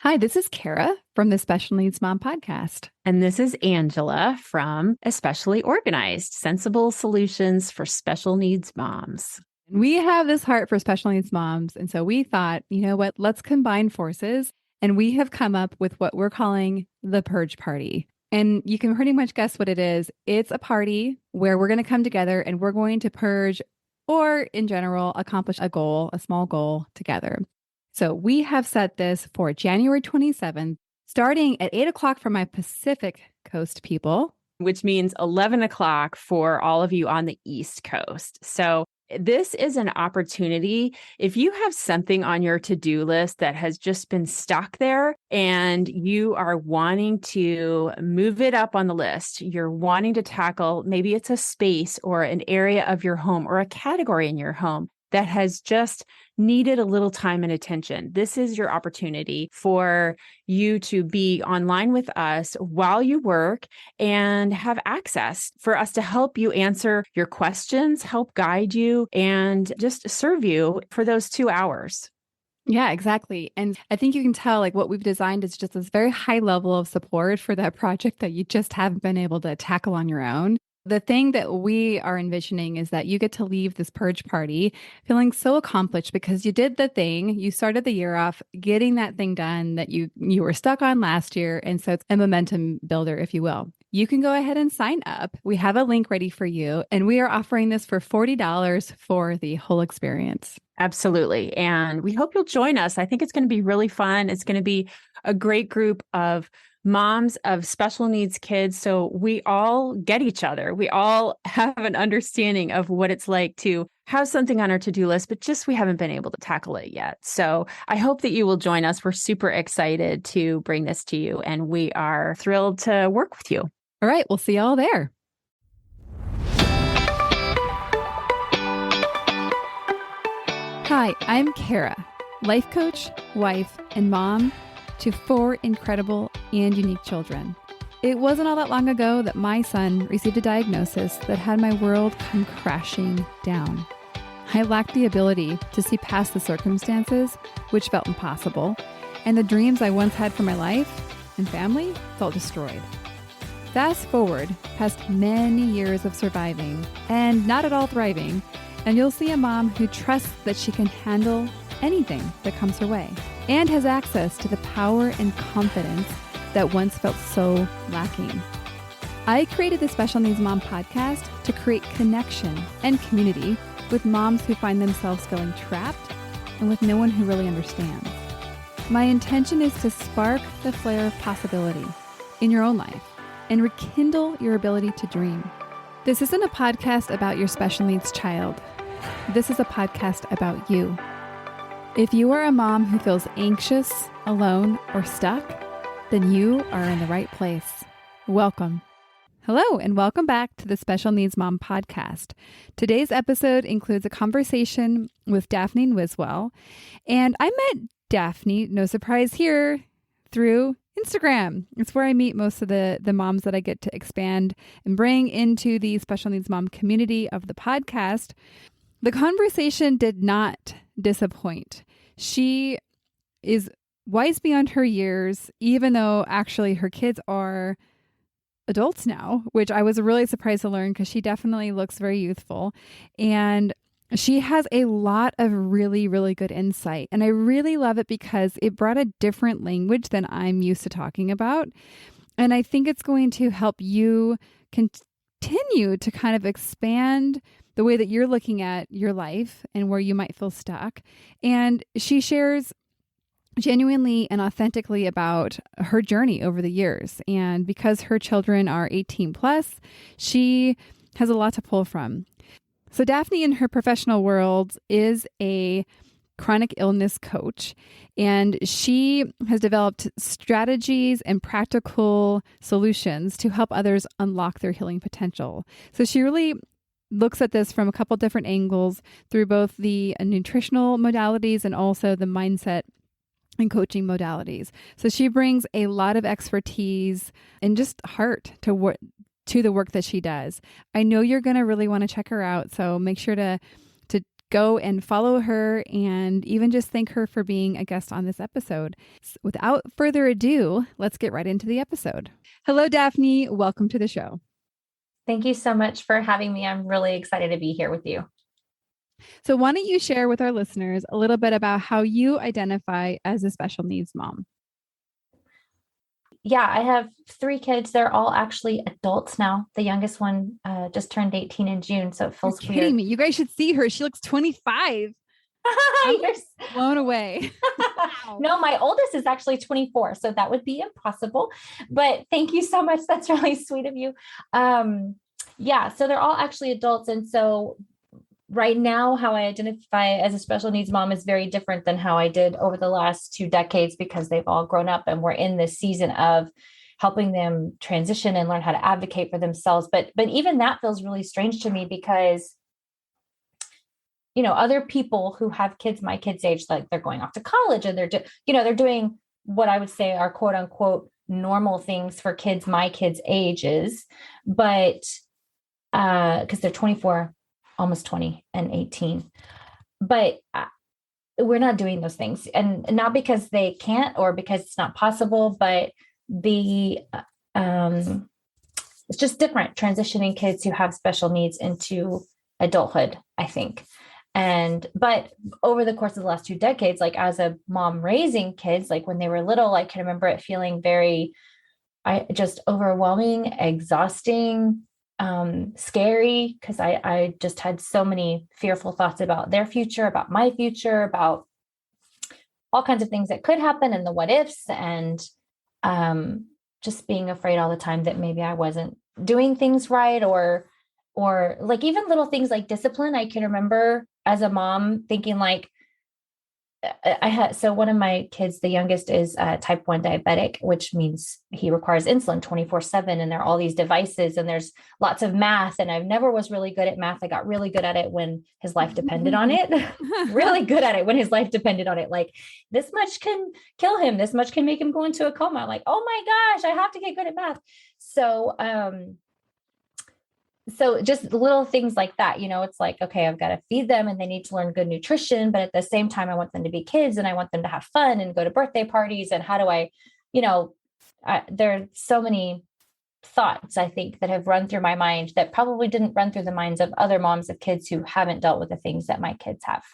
Hi, this is Kara from the Special Needs Mom podcast. And this is Angela from Especially Organized, Sensible Solutions for Special Needs Moms. We have this heart for special needs moms. And so we thought, you know what, let's combine forces. And we have come up with what we're calling the Purge Party. And you can pretty much guess what it is. It's a party where we're going to come together and we're going to purge or, in general, accomplish a goal, a small goal together. So we have set this for January 27th, starting at 8 o'clock for my Pacific Coast people. Which means 11 o'clock for all of you on the East Coast. So this is an opportunity. If you have something on your to-do list that has just been stuck there and you are wanting to move it up on the list, you're wanting to tackle, maybe it's a space or an area of your home or a category in your home that has just needed a little time and attention. This is your opportunity for you to be online with us while you work and have access for us to help you answer your questions, help guide you, and just serve you for those 2 hours. Yeah, exactly. And I think you can tell like what we've designed is just this very high level of support for that project that you just haven't been able to tackle on your own. The thing that we are envisioning is that you get to leave this purge party feeling so accomplished because you did the thing. You started the year off getting that thing done that you were stuck on last year. And so it's a momentum builder, if you will. You can go ahead and sign up. We have a link ready for you. And we are offering this for $40 for the whole experience. Absolutely. And we hope you'll join us. I think it's going to be really fun. It's going to be a great group of moms of special needs kids. So we all get each other. We all have an understanding of what it's like to have something on our to-do list, but just we haven't been able to tackle it yet. So I hope that you will join us. We're super excited to bring this to you, and we are thrilled to work with you. All right. We'll see you all there. Hi, I'm Kara, life coach, wife, and mom to 4 incredible and unique children. It wasn't all that long ago that my son received a diagnosis that had my world come crashing down. I lacked the ability to see past the circumstances, which felt impossible, and the dreams I once had for my life and family felt destroyed. Fast forward past many years of surviving and not at all thriving, and you'll see a mom who trusts that she can handle anything that comes her way and has access to the power and confidence that once felt so lacking. I created the Special Needs Mom podcast to create connection and community with moms who find themselves feeling trapped and with no one who really understands. My intention is to spark the flare of possibility in your own life and rekindle your ability to dream. This isn't a podcast about your special needs child. This is a podcast about you. If you are a mom who feels anxious, alone, or stuck, then you are in the right place. Welcome. Hello, and welcome back to the Special Needs Mom podcast. Today's episode includes a conversation with Dafne Wiswell, and I met Dafne, no surprise here, through Instagram. It's where I meet most of the moms that I get to expand and bring into the Special Needs Mom community of the podcast. The conversation did not disappoint. She is wise beyond her years, even though actually her kids are adults now, which I was really surprised to learn because she definitely looks very youthful. And she has a lot of really, really good insight. And I really love it because it brought a different language than I'm used to talking about. And I think it's going to help you continue to kind of expand the way that you're looking at your life and where you might feel stuck. And she shares genuinely and authentically about her journey over the years. And because her children are 18 plus, she has a lot to pull from. So Dafne in her professional world is a chronic illness coach, and she has developed strategies and practical solutions to help others unlock their healing potential. So she really looks at this from a couple different angles through both the nutritional modalities and also the mindset and coaching modalities. So she brings a lot of expertise and just heart to the work that she does. I know you're going to really want to check her out. So make sure to go and follow her and even just thank her for being a guest on this episode. So without further ado, let's get right into the episode. Hello, Dafne. Welcome to the show. Thank you so much for having me. I'm really excited to be here with you. So why don't you share with our listeners a little bit about how you identify as a special needs mom? Yeah, I have 3 kids. They're all actually adults now. The youngest one just turned 18 in June, so it feels You're kidding weird. me. You guys should see her. She looks 25. I'm blown away. Wow. No, my oldest is actually 24, so that would be impossible. But thank you so much. That's really sweet of you. Yeah, so they're all actually adults. And so right now, how I identify as a special needs mom is very different than how I did over the last 2 decades, because they've all grown up and we're in this season of helping them transition and learn how to advocate for themselves. But even that feels really strange to me because, you know, other people who have kids, my kids' age, like they're going off to college and they're doing what I would say are quote unquote normal things for kids, my kids' ages. But because they're 24, almost 20 and 18, but we're not doing those things, and not because they can't or because it's not possible, but it's just different transitioning kids who have special needs into adulthood, I think. But over the course of the last 2 decades, like as a mom raising kids, like when they were little, I can remember it feeling very, just overwhelming, exhausting, scary, because I just had so many fearful thoughts about their future, about my future, about all kinds of things that could happen and the what ifs, and just being afraid all the time that maybe I wasn't doing things right, or like even little things like discipline. I can remember as a mom thinking like, so one of my kids, the youngest, is type 1 diabetic, which means he requires insulin 24/7. And there are all these devices and there's lots of math. And I never was really good at math. I got really good at it when his life depended on it. Really good at it when his life depended on it. Like, this much can kill him. This much can make him go into a coma. I'm like, oh my gosh, I have to get good at math. So just little things like that, it's like, okay, I've got to feed them and they need to learn good nutrition, but at the same time, I want them to be kids and I want them to have fun and go to birthday parties. And how do there are so many thoughts, I think, that have run through my mind that probably didn't run through the minds of other moms of kids who haven't dealt with the things that my kids have.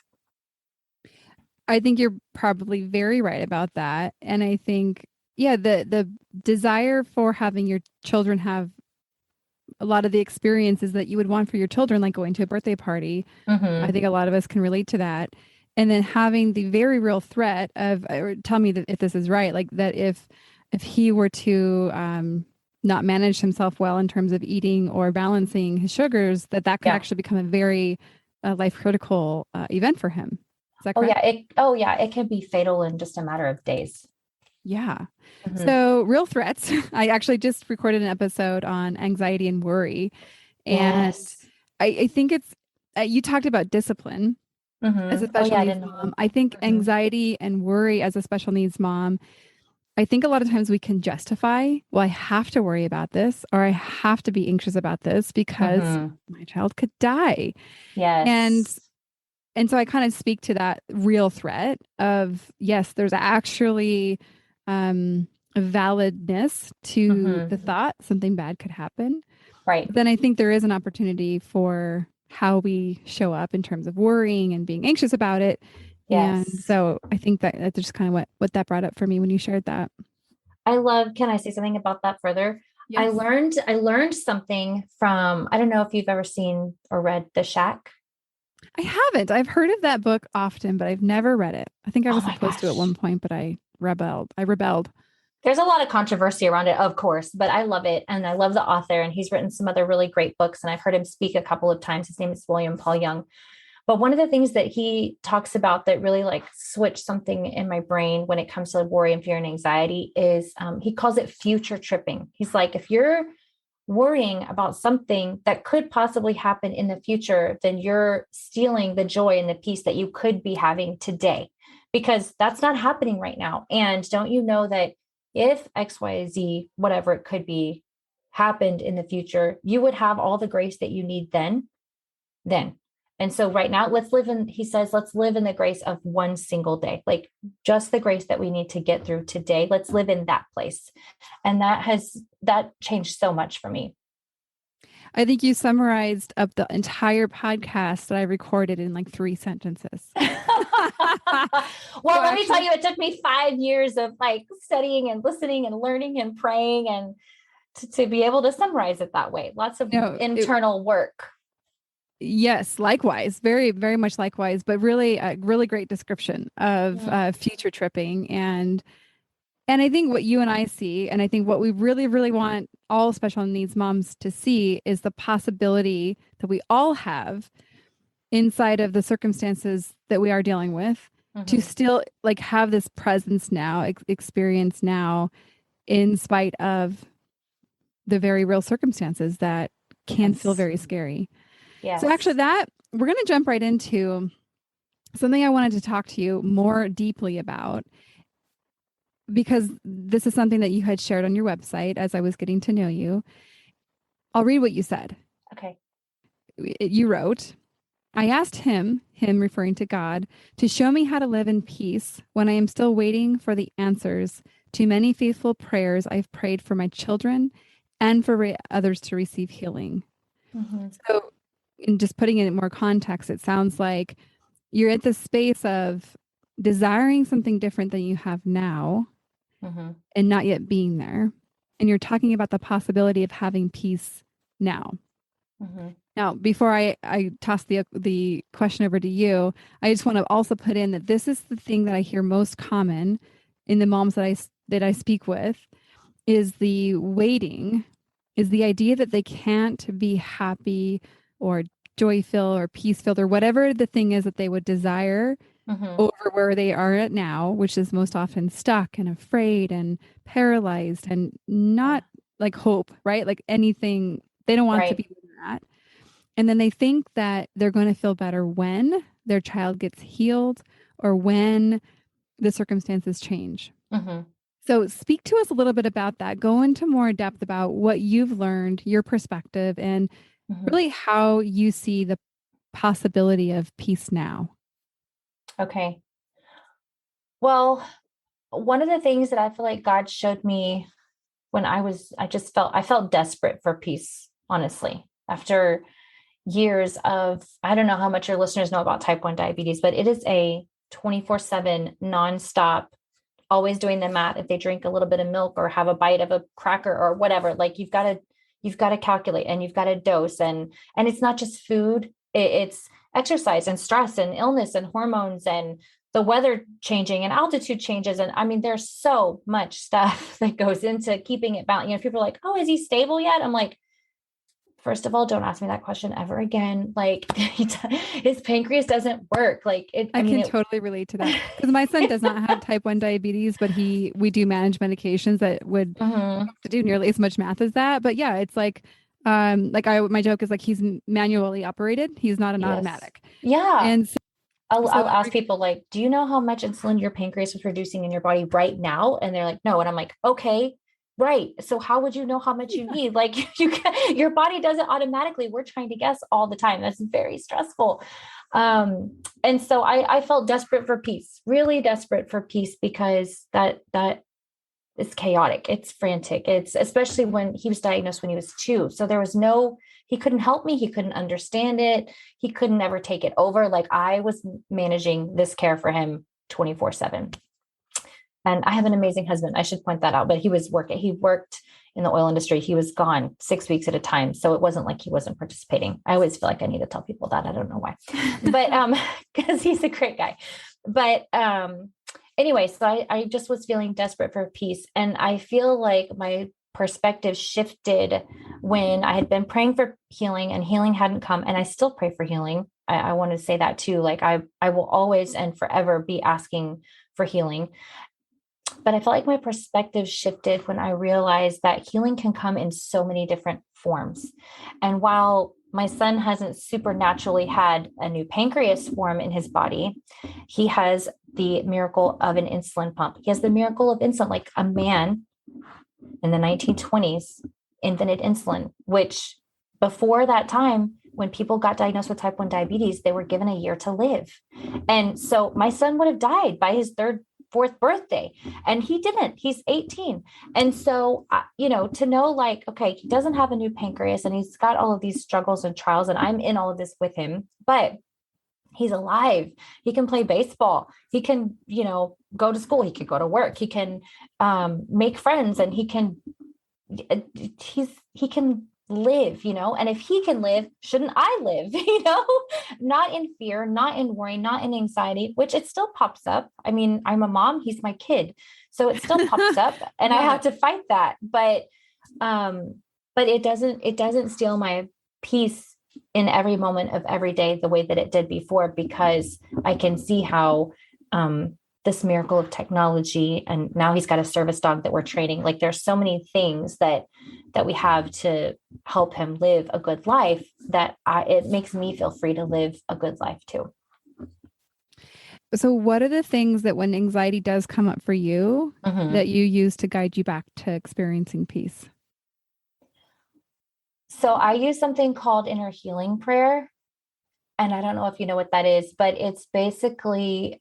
I think you're probably very right about that. And I think, yeah, the desire for having your children have a lot of the experiences that you would want for your children, like going to a birthday party. Mm-hmm. I think a lot of us can relate to that. And then having the very real threat of, or tell me that if this is right, like that if he were to not manage himself well in terms of eating or balancing his sugars, that could actually become a very life critical event for him. Is that correct? It can be fatal in just a matter of days. Yeah. Mm-hmm. So real threats. I actually just recorded an episode on anxiety and worry. And yes. I think it's, you talked about discipline as a special needs mom. I think anxiety and worry as a special needs mom, I think a lot of times we can justify, well, I have to worry about this, or I have to be anxious about this because my child could die. Yes. And so I kind of speak to that real threat of, yes, there's actually a validness to the thought something bad could happen. Right. But then I think there is an opportunity for how we show up in terms of worrying and being anxious about it. Yes. And so I think that's just kind of what that brought up for me when you shared that. Can I say something about that further? Yes. I learned something from, I don't know if you've ever seen or read The Shack. I haven't. I've heard of that book often, but I've never read it. I think I was supposed to at one point, but I rebelled. There's a lot of controversy around it, of course, but I love it. And I love the author, and he's written some other really great books. And I've heard him speak a couple of times. His name is William Paul Young. But one of the things that he talks about that really like switched something in my brain when it comes to worry and fear and anxiety is he calls it future tripping. He's like, if you're worrying about something that could possibly happen in the future, then you're stealing the joy and the peace that you could be having today, because that's not happening right now. And don't you know that if X, Y, Z, whatever it could be, happened in the future, you would have all the grace that you need then. And so right now, he says, let's live in the grace of one single day, like just the grace that we need to get through today. Let's live in that place. And that changed so much for me. I think you summarized up the entire podcast that I recorded in like 3 sentences. Well, let me tell you, it took me 5 years of like studying and listening and learning and praying and to be able to summarize it that way. Lots of internal work. Yes, likewise. Very, very much likewise, but really a really great description of future tripping. And I think what you and I see, and I think what we really, really want all special needs moms to see is the possibility that we all have inside of the circumstances that we are dealing with to still like have this presence now, experience now, in spite of the very real circumstances that can feel very scary. Yes. So actually we're going to jump right into something I wanted to talk to you more deeply about, because this is something that you had shared on your website as I was getting to know you. I'll read what you said. Okay. You wrote, I asked him referring to God, to show me how to live in peace when I am still waiting for the answers to many faithful prayers I've prayed for my children and for others to receive healing. So in just putting it in more context, it sounds like you're at the space of desiring something different than you have now and not yet being there. And you're talking about the possibility of having peace now. Now, before I toss the question over to you, I just want to also put in that this is the thing that I hear most common in the moms that I speak with, is the waiting, is the idea that they can't be happy or joy-filled or peace-filled or whatever the thing is that they would desire over where they are at now, which is most often stuck and afraid and paralyzed and not like hope, right? Like anything, they don't want to be that. And then they think that they're going to feel better when their child gets healed or when the circumstances change. So speak to us a little bit about that. Go into more depth about what you've learned, your perspective, and really how you see the possibility of peace now. Okay. Well, one of the things that I feel like God showed me when I felt desperate for peace, honestly, after years of, I don't know how much your listeners know about type 1 diabetes, but it is a 24/7 nonstop, always doing the math. If they drink a little bit of milk or have a bite of a cracker or whatever, like you've got to calculate and you've got to dose, and it's not just food. It's exercise and stress and illness and hormones and the weather changing and altitude changes. And I mean, there's so much stuff that goes into keeping it balanced. People are like, oh, is he stable yet? I'm like, first of all, don't ask me that question ever again. Like his pancreas doesn't work. Like I can totally relate to that, because my son does not have type 1 diabetes, but we do manage medications that would to do nearly as much math as that. But yeah, it's like my joke is like, he's manually operated. He's not an automatic. Yeah. And I'll ask people like, do you know how much insulin your pancreas is producing in your body right now? And they're like, no. And I'm like, okay, right. So how would you know how much you need? Like your body does it automatically. We're trying to guess all the time. That's very stressful. And so I felt desperate for peace, really desperate for peace, because that is chaotic. It's frantic. It's especially when he was diagnosed when he was 2. So there was he couldn't help me. He couldn't understand it. He couldn't ever take it over. Like I was managing this care for him 24/7. And I have an amazing husband. I should point that out, but he worked in the oil industry. He was gone 6 weeks at a time. So it wasn't like he wasn't participating. I always feel like I need to tell people that. I don't know why, but, cause he's a great guy, but, anyway, so I just was feeling desperate for peace. And I feel like my perspective shifted when I had been praying for healing and healing hadn't come. And I still pray for healing. I want to say that too. Like I will always and forever be asking for healing. But I felt like my perspective shifted when I realized that healing can come in so many different forms. And while my son hasn't supernaturally had a new pancreas form in his body, he has the miracle of an insulin pump. He has the miracle of insulin, like a man in the 1920s invented insulin, which before that time, when people got diagnosed with type 1 diabetes, they were given a year to live. And so my son would have died by his fourth birthday, and he didn't. He's 18. And so, to know like, okay, he doesn't have a new pancreas and he's got all of these struggles and trials, and I'm in all of this with him, but he's alive. He can play baseball. He can, go to school. He can go to work. He can make friends, and he can live, and if he can live, shouldn't I live, not in fear, not in worry, not in anxiety, which it still pops up. I mean, I'm a mom, he's my kid. So it still pops up and I have to fight that. But it doesn't steal my peace in every moment of every day the way that it did before, because I can see how, this miracle of technology, and now he's got a service dog that we're training. Like there's so many things that we have to help him live a good life that it makes me feel free to live a good life too. So what are the things that when anxiety does come up for you that you use to guide you back to experiencing peace? So I use something called inner healing prayer. And I don't know if you know what that is, but it's basically,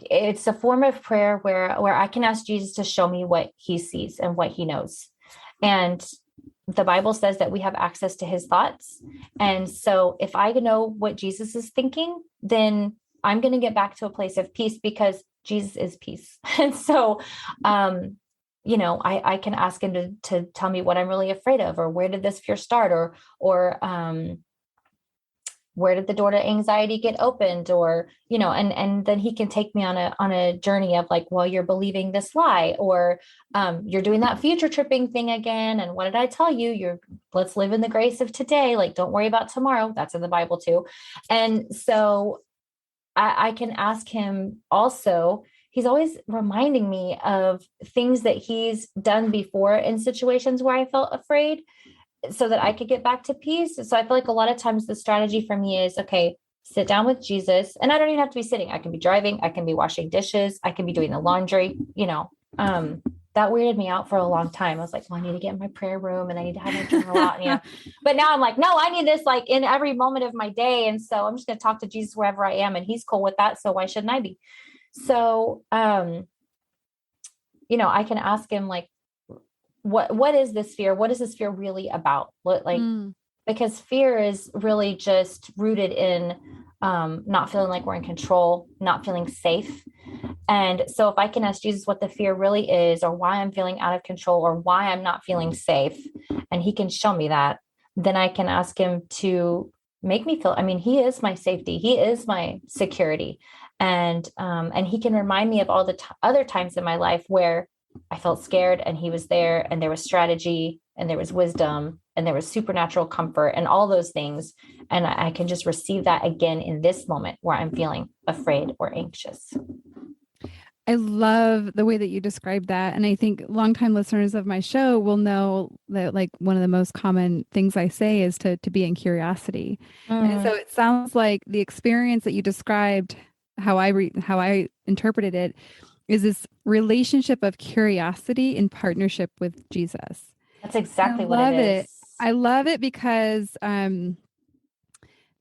it's a form of prayer where I can ask Jesus to show me what he sees and what he knows. And the Bible says that we have access to his thoughts. And so if I know what Jesus is thinking, then I'm going to get back to a place of peace, because Jesus is peace. And so, I can ask him to tell me what I'm really afraid of, or where did this fear start, or where did the door to anxiety get opened, or, and then he can take me on a journey of like, well, you're believing this lie, or you're doing that future tripping thing again. And what did I tell you? Let's live in the grace of today. Like, don't worry about tomorrow. That's in the Bible too. And so I can ask him also. He's always reminding me of things that he's done before in situations where I felt afraid, so that I could get back to peace. So I feel like a lot of times the strategy for me is, okay, sit down with Jesus. And I don't even have to be sitting. I can be driving. I can be washing dishes. I can be doing the laundry. That weirded me out for a long time. I was like, well, I need to get in my prayer room and I need to have my journal out. But now I'm like, no, I need this like in every moment of my day. And so I'm just going to talk to Jesus wherever I am, and he's cool with that. So why shouldn't I be? So, I can ask him like, what is this fear? What is this fear really about? Because fear is really just rooted in not feeling like we're in control, not feeling safe. And so if I can ask Jesus what the fear really is, or why I'm feeling out of control, or why I'm not feeling safe, and he can show me that, then I can ask him to make me feel, he is my safety. He is my security. And he can remind me of all the other times in my life where I felt scared and he was there, and there was strategy, and there was wisdom, and there was supernatural comfort, and all those things. And I can just receive that again in this moment where I'm feeling afraid or anxious. I love the way that you described that. And I think longtime listeners of my show will know that like one of the most common things I say is to be in curiosity. And so it sounds like the experience that you described, how I interpreted it, is this relationship of curiosity in partnership with Jesus. That's exactly what it is. I love it because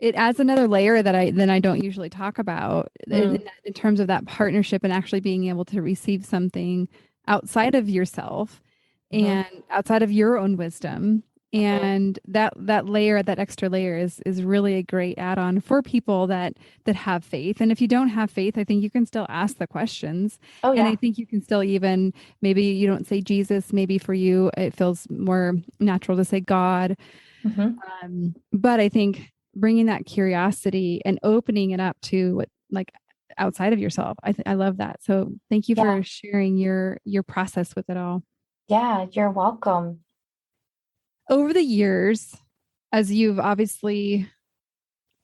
it adds another layer that I don't usually talk about in terms of that partnership and actually being able to receive something outside of yourself and outside of your own wisdom. And that layer, that extra layer is really a great add-on for people that have faith. And if you don't have faith, I think you can still ask the questions. Oh, yeah. And I think you can still even, maybe you don't say Jesus, maybe for you, it feels more natural to say God. But I think bringing that curiosity and opening it up to what, like, outside of yourself. I love that. So thank you for sharing your process with it all. Yeah, you're welcome. Over the years, as you've obviously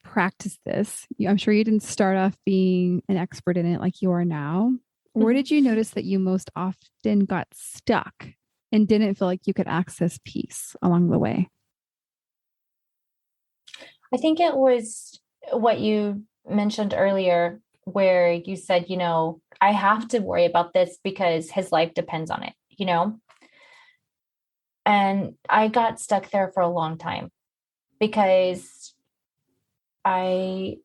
practiced this, I'm sure you didn't start off being an expert in it like you are now. Where did you notice that you most often got stuck and didn't feel like you could access peace along the way? I think it was what you mentioned earlier, where you said, I have to worry about this because his life depends on it, And I got stuck there for a long time. because I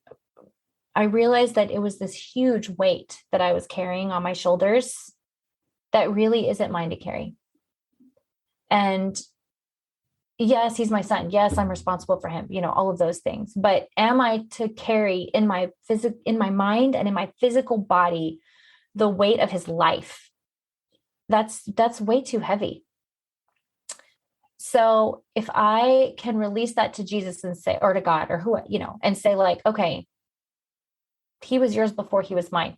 realized that it was this huge weight that I was carrying on my shoulders that really isn't mine to carry. And yes, he's my son. Yes, I'm responsible for him, all of those things. But am I to carry in my mind and in my physical body the weight of his life? That's way too heavy. So if I can release that to Jesus and say, or to God, or who, and say like, okay, he was yours before he was mine.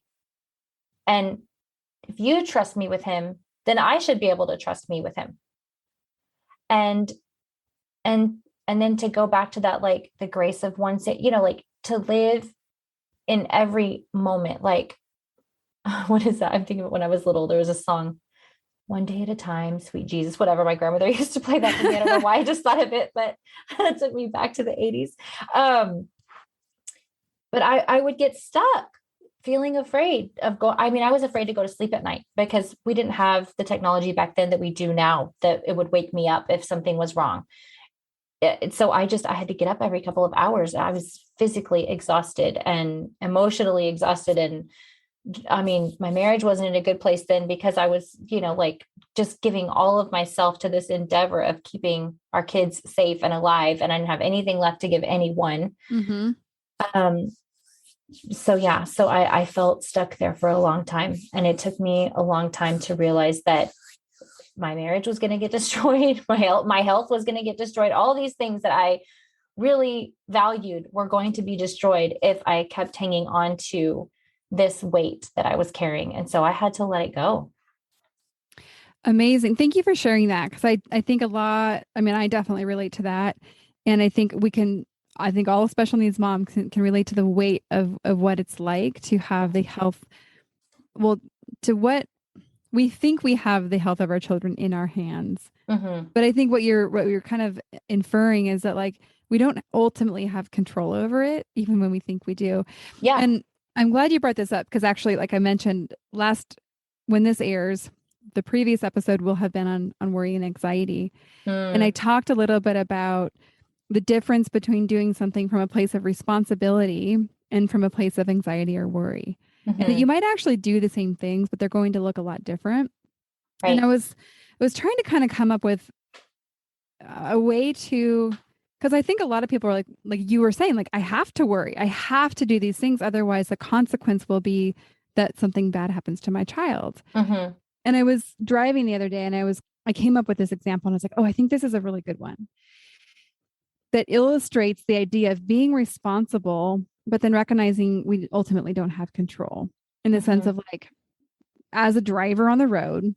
And if you trust me with him, then I should be able to trust me with him. And then to go back to that, like the grace of one, like to live in every moment. Like, what is that? I'm thinking of when I was little, there was a song, One Day at a Time, Sweet Jesus, whatever. My grandmother used to play that for me. I don't know why I just thought of it, but it took me back to the 80s. But I would get stuck feeling afraid of I was afraid to go to sleep at night because we didn't have the technology back then that we do now, that it would wake me up if something was wrong. So I had to get up every couple of hours. I was physically exhausted and emotionally exhausted. And my marriage wasn't in a good place then because I was, like just giving all of myself to this endeavor of keeping our kids safe and alive. And I didn't have anything left to give anyone. Mm-hmm. So I felt stuck there for a long time. And it took me a long time to realize that my marriage was going to get destroyed. My health was going to get destroyed. All these things that I really valued were going to be destroyed if I kept hanging on to this weight that I was carrying. And so I had to let it go. Amazing. Thank you for sharing that. Cause I think a lot, I definitely relate to that. And I think all special needs moms can relate to the weight of what it's like to have the health, to what we think we have the health of our children in our hands. Mm-hmm. But I think what you're kind of inferring is that like, we don't ultimately have control over it, even when we think we do. Yeah. And I'm glad you brought this up because actually, like I mentioned when this airs, the previous episode will have been on worry and anxiety. And I talked a little bit about the difference between doing something from a place of responsibility and from a place of anxiety or worry. Mm-hmm. And that you might actually do the same things, but they're going to look a lot different. Right. And I was trying to kind of come up with a way to, because I think a lot of people are like you were saying, like, I have to worry. I have to do these things. Otherwise, the consequence will be that something bad happens to my child. Mm-hmm. And I was driving the other day and I came up with this example and I was like, oh, I think this is a really good one that illustrates the idea of being responsible, but then recognizing we ultimately don't have control in the sense of like, as a driver on the road,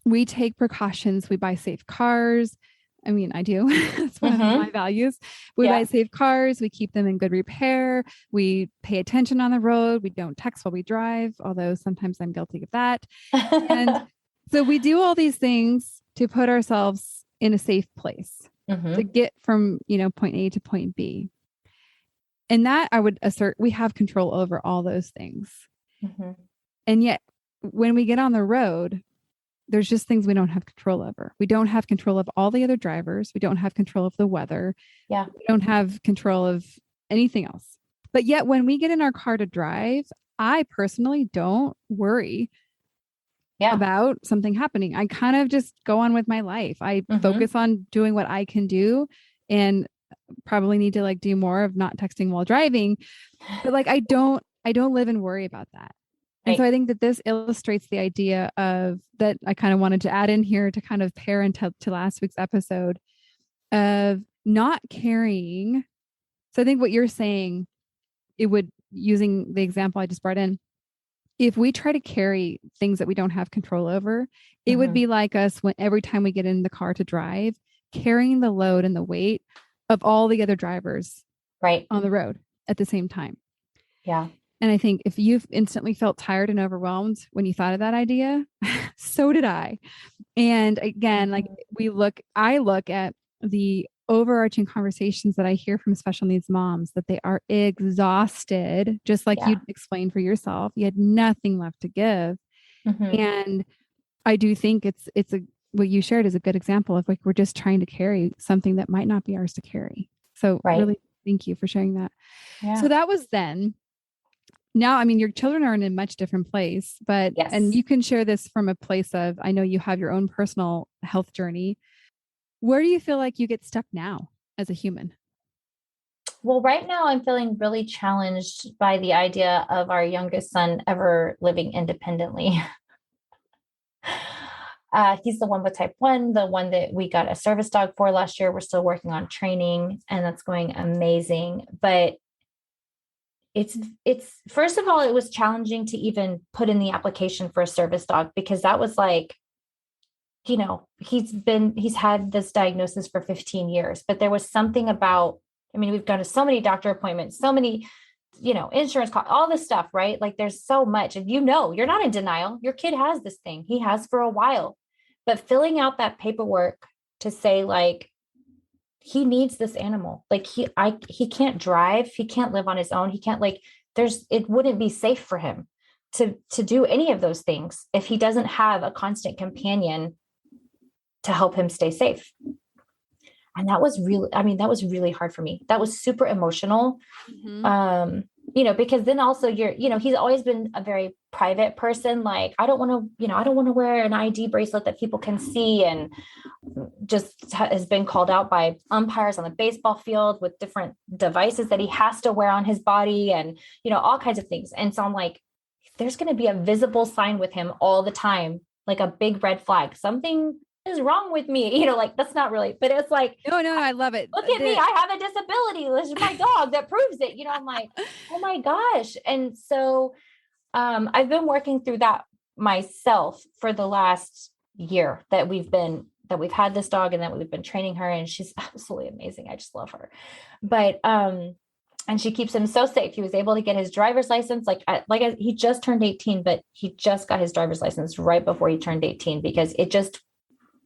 we take precautions. We buy safe cars. I do. It's one of my values. We buy safe cars. We keep them in good repair. We pay attention on the road. We don't text while we drive, although sometimes I'm guilty of that. And so we do all these things to put ourselves in a safe place to get from, point A to point B. And that I would assert we have control over all those things. And yet when we get on the road, there's just things we don't have control over. We don't have control of all the other drivers. We don't have control of the weather. Yeah. We don't have control of anything else. But yet when we get in our car to drive, I personally don't worry about something happening. I kind of just go on with my life. I focus on doing what I can do and probably need to like do more of not texting while driving. But like, I don't live and worry about that. And so I think that this illustrates the idea of that I kind of wanted to add in here to kind of pair into last week's episode of not carrying. So I think what you're saying, using the example I just brought in, if we try to carry things that we don't have control over, it would be like us every time we get in the car to drive, carrying the load and the weight of all the other drivers on the road at the same time. Yeah. And I think if you've instantly felt tired and overwhelmed when you thought of that idea, so did I. And again, like I look at the overarching conversations that I hear from special needs moms, that they are exhausted, just like you explained for yourself. You had nothing left to give. And I do think it's what you shared is a good example of like, we're just trying to carry something that might not be ours to carry. So Right. really, thank you for sharing that. Yeah. So that was then. Now, I mean, your children are in a much different place, but, Yes. and you can share this from a place of, I know you have your own personal health journey. Where do you feel like you get stuck now as a human? Well, right now I'm feeling really challenged by the idea of our youngest son ever living independently. He's the one with type 1, the one that we got a service dog for last year. We're still working on training, and that's going amazing. But it's first of all, it was challenging to even put in the application for a service dog, because that was like, he's had this diagnosis for 15 years, but there was something about, I mean, we've gone to so many doctor appointments, so many, insurance costs, all this stuff, right? Like there's so much, and you're not in denial. Your kid has this thing. He has for a while, but filling out that paperwork to say like, he needs this animal. Like he can't drive. He can't live on his own. He can't it wouldn't be safe for him to do any of those things if he doesn't have a constant companion to help him stay safe. And that was really hard for me. That was super emotional. Mm-hmm. Because then also he's always been a very private person. Like, I don't want to wear an ID bracelet that people can see, and just has been called out by umpires on the baseball field with different devices that he has to wear on his body, and, all kinds of things. And so I'm like, there's going to be a visible sign with him all the time, like a big red flag. Something is wrong with me, like that's not really, but it's like, No, I love it. Look at me. I have a disability. This is my dog that proves it. I'm like, oh my gosh. And so I've been working through that myself for the last year that we've had this dog, and that we've been training her, and she's absolutely amazing. I just love her. But and she keeps him so safe. He was able to get his driver's license. He just turned 18, but he just got his driver's license right before he turned 18, because it just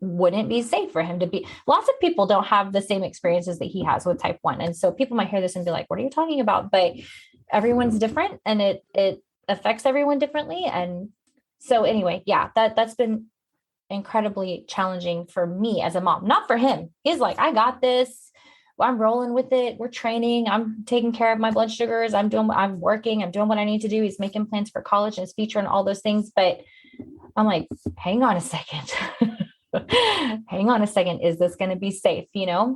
wouldn't be safe for him to be. Lots of people don't have the same experiences that he has with type 1. And so people might hear this and be like, what are you talking about? But everyone's different, and it affects everyone differently. And so anyway, yeah, that's been incredibly challenging for me as a mom, not for him. He's like, I got this. I'm rolling with it. We're training. I'm taking care of my blood sugars. I'm working. I'm doing what I need to do. He's making plans for college and speech and all those things. But I'm like, hang on a second. Hang on a second. Is this going to be safe? Yeah.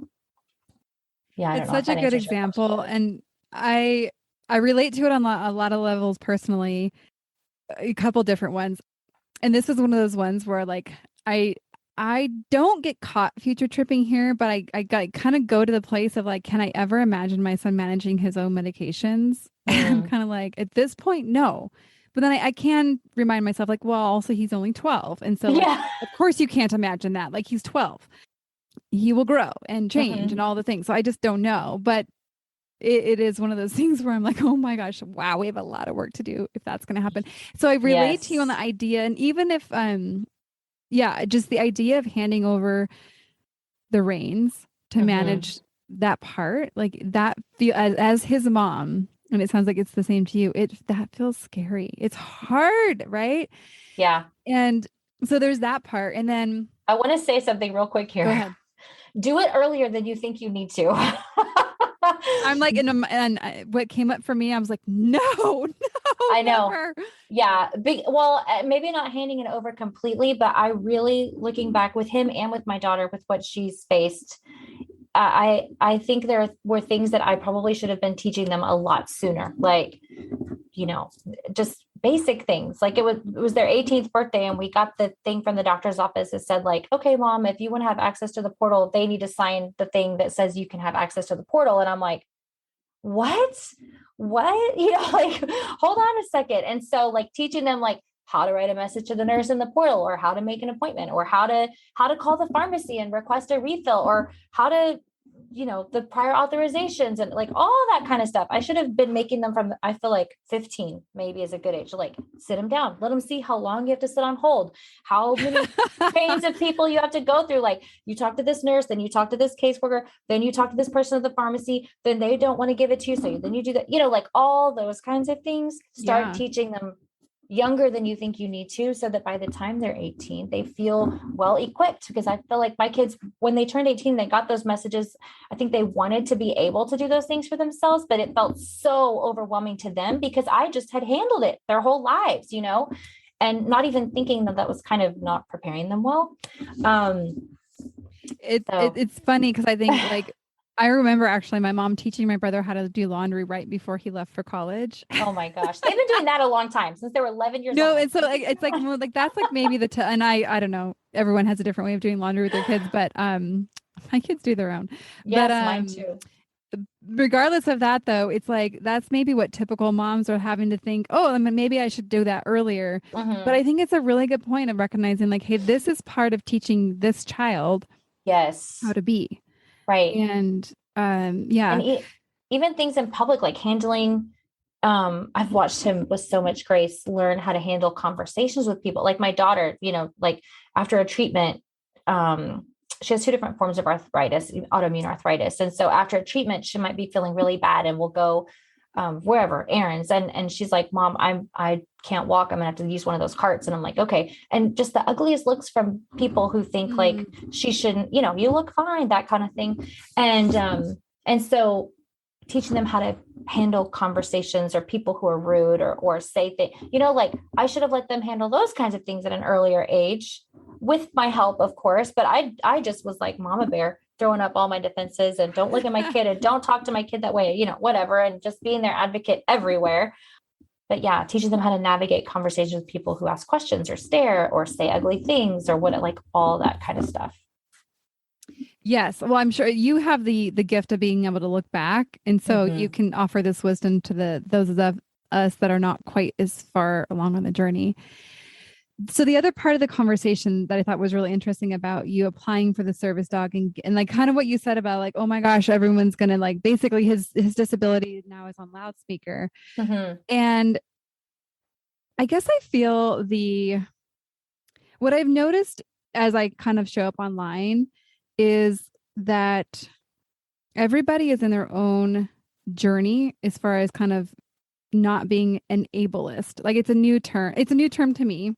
It's such a good example. And I relate to it on a lot of levels personally, a couple different ones. And this is one of those ones where like, I don't get caught future tripping here, but I kind of go to the place of like, can I ever imagine my son managing his own medications? I'm kind of like, at this point, no. But then I can remind myself like, well, also he's only 12. And so like, of course you can't imagine that. Like he's 12. He will grow and change and all the things. So I just don't know. But it is one of those things where I'm like, oh my gosh, wow, we have a lot of work to do if that's going to happen. So I relate to you on the idea. And even if, just the idea of handing over the reins to manage that part, like that feel as his mom, and it sounds like it's the same to you. That feels scary. It's hard, right? Yeah. And so there's that part. And then I want to say something real quick here. Go ahead. Do it earlier than you think you need to. I'm like, and what came up for me, I was like, no, I know. Never. Yeah. Maybe not handing it over completely, but I really, looking back with him and with my daughter, with what she's faced, I think there were things that I probably should have been teaching them a lot sooner. Like, just basic things. Like it was their 18th birthday, and we got the thing from the doctor's office that said like, okay, mom, if you want to have access to the portal, they need to sign the thing that says you can have access to the portal. And I'm like, what? Like, hold on a second. And so like teaching them like how to write a message to the nurse in the portal, or how to make an appointment, or how to call the pharmacy and request a refill, or how to, the prior authorizations and like all that kind of stuff. I should have been making them from, I feel like 15 maybe is a good age. Like sit them down, let them see how long you have to sit on hold, how many chains of people you have to go through. Like you talk to this nurse, then you talk to this caseworker, then you talk to this person at the pharmacy, then they don't want to give it to you. So then you do that, like all those kinds of things, start teaching them younger than you think you need to, so that by the time they're 18, they feel well equipped. Because I feel like my kids, when they turned 18, they got those messages. I think they wanted to be able to do those things for themselves, but it felt so overwhelming to them because I just had handled it their whole lives, and not even thinking that was kind of not preparing them well. It's funny because I think like I remember actually my mom teaching my brother how to do laundry right before he left for college. Oh my gosh. They've been doing that a long time, since they were 11 years old. No, and so like it's like more like that's like maybe and I don't know. Everyone has a different way of doing laundry with their kids, but my kids do their own. Yes, but, mine too. Regardless of that, though, it's like that's maybe what typical moms are having to think. Oh, I mean, maybe I should do that earlier. But I think it's a really good point of recognizing, like, hey, this is part of teaching this child, yes, how to be right. And yeah, and even things in public, like handling. I've watched him with so much grace learn how to handle conversations with people. Like my daughter, like after a treatment, she has 2 different forms of arthritis, autoimmune arthritis. And so after a treatment, she might be feeling really bad and will go wherever, errands. And she's like, Mom, I can't walk. I'm gonna have to use one of those carts. And I'm like, okay. And just the ugliest looks from people who think like she shouldn't, you look fine, that kind of thing. And so teaching them how to handle conversations or people who are rude or say things, like I should have let them handle those kinds of things at an earlier age with my help, of course. But I just was like mama bear, throwing up all my defenses and don't look at my kid and don't talk to my kid that way, whatever. And just being their advocate everywhere. But yeah, teaching them how to navigate conversations with people who ask questions or stare or say ugly things or like all that kind of stuff. Yes. Well, I'm sure you have the gift of being able to look back. And so you can offer this wisdom to those of us that are not quite as far along on the journey. So the other part of the conversation that I thought was really interesting about you applying for the service dog and like kind of what you said about like, oh my gosh, everyone's going to like, basically his disability now is on loudspeaker. And I guess I feel what I've noticed as I kind of show up online is that everybody is in their own journey as far as kind of not being an ableist. Like it's a new term. It's a new term to me.